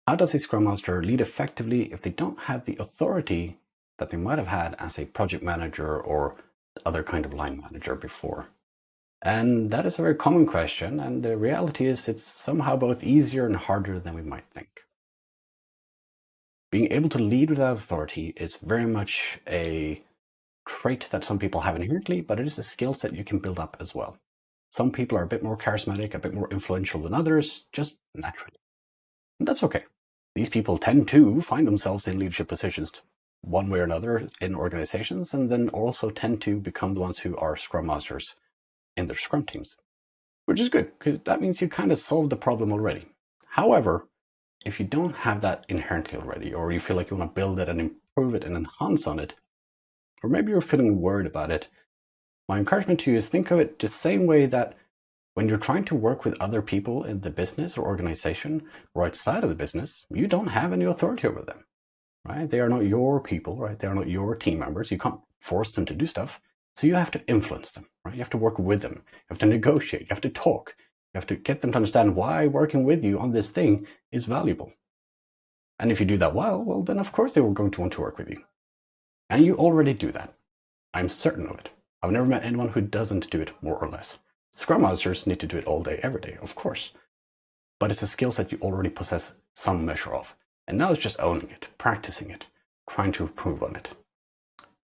How does a Scrum Master lead effectively if they don't have the authority that they might have had as a project manager or other kind of line manager before? And that is a very common question, and the reality is it's somehow both easier and harder than we might think. Being able to lead without authority is very much a trait that some people have inherently, but it is a skill set you can build up as well. Some people are a bit more charismatic, a bit more influential than others, just naturally. And that's okay. These people tend to find themselves in leadership positions one way or another in organizations, and then also tend to become the ones who are Scrum Masters in their Scrum teams, which is good because that means you kind of solved the problem already. However, if you don't have that inherently already, or you feel like you want to build it and improve it and enhance on it, or maybe you're feeling worried about it, my encouragement to you is think of it the same way that when you're trying to work with other people in the business or organization or outside of the business, you don't have any authority over them, right? They are not your people, right? They are not your team members. You can't force them to do stuff. So you have to influence them, right? You have to work with them. You have to negotiate. You have to talk. You have to get them to understand why working with you on this thing is valuable. And if you do that well, then of course they were going to want to work with you. And you already do that. I'm certain of it. I've never met anyone who doesn't do it more or less. Scrum Masters need to do it all day, every day, of course. But it's a skill set you already possess some measure of. And now it's just owning it, practicing it, trying to improve on it.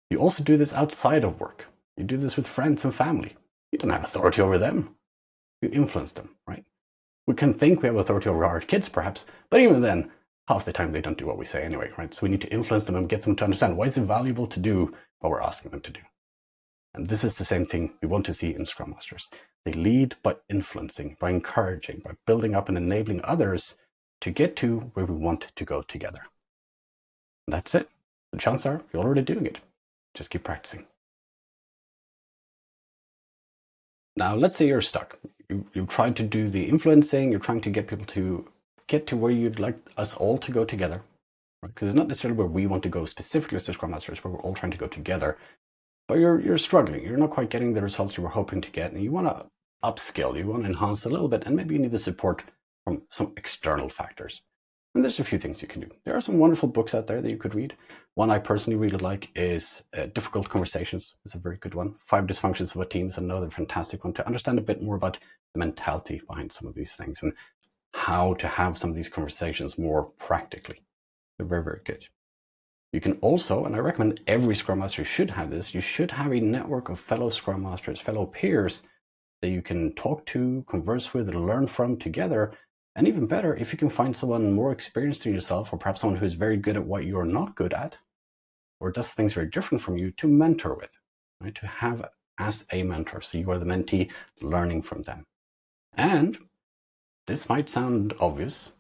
You also do this outside of work. You do this with friends and family. You don't have authority over them. You influence them, right? We can think we have authority over our kids, perhaps, but even then, half the time they don't do what we say anyway, right? So we need to influence them and get them to understand why it's valuable to do what we're asking them to do. And this is the same thing we want to see in Scrum Masters. They lead by influencing, by encouraging, by building up and enabling others to get to where we want to go together. And that's it. The chances are you're already doing it. Just keep practicing. Now, let's say you're stuck. You've tried to do the influencing, you're trying to get people to get to where you'd like us all to go together, right? Because it's not necessarily where we want to go specifically as Scrum Masters, where we're all trying to go together. But you're struggling. You're not quite getting the results you were hoping to get, and you want to upskill, you want to enhance a little bit, and maybe you need the support from some external factors. And there's a few things you can do. There are some wonderful books out there that you could read. One I personally really like is Difficult Conversations. It's a very good one. 5 Dysfunctions of a Team is another fantastic one to understand a bit more about the mentality behind some of these things and how to have some of these conversations more practically. They're very, very good. You can also, and I recommend every Scrum Master should have this, you should have a network of fellow Scrum Masters, fellow peers that you can talk to, converse with, and learn from together. And even better, if you can find someone more experienced than yourself, or perhaps someone who is very good at what you're not good at, or does things very different from you, to mentor with, right? To have as a mentor. So you are the mentee learning from them. And this might sound obvious,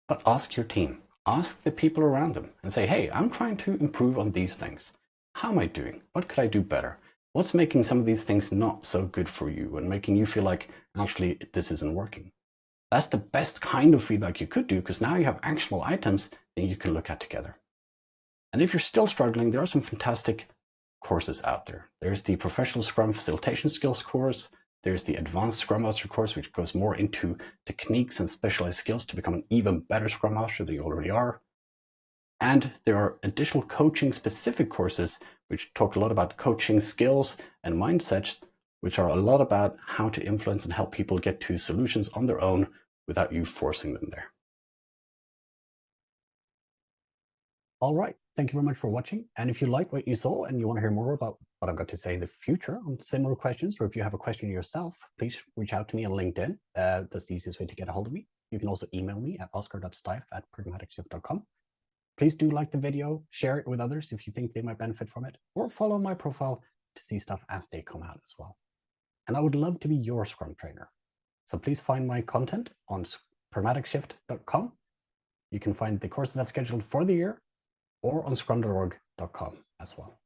but ask your team. Ask the people around them and say, hey, I'm trying to improve on these things. How am I doing? What could I do better? What's making some of these things not so good for you and making you feel like actually this isn't working? That's the best kind of feedback you could do, because now you have actionable items that you can look at together. And if you're still struggling, there are some fantastic courses out there. There's the Professional Scrum Facilitation Skills course. There's the Advanced Scrum Master course, which goes more into techniques and specialized skills to become an even better Scrum Master than you already are. And there are additional coaching specific courses, which talk a lot about coaching skills and mindsets, which are a lot about how to influence and help people get to solutions on their own without you forcing them there. All right. Thank you very much for watching. And if you like what you saw and you want to hear more about what I've got to say in the future on similar questions, or if you have a question yourself, please reach out to me on LinkedIn. That's the easiest way to get a hold of me. You can also email me at oscar.styf@pragmaticshift.com. Please do like the video, share it with others if you think they might benefit from it, or follow my profile to see stuff as they come out as well. And I would love to be your Scrum trainer. So please find my content on pragmaticshift.com. You can find the courses I've scheduled for the year, or on scrum.org.com as well.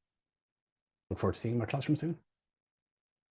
Look forward to seeing you in my classroom soon.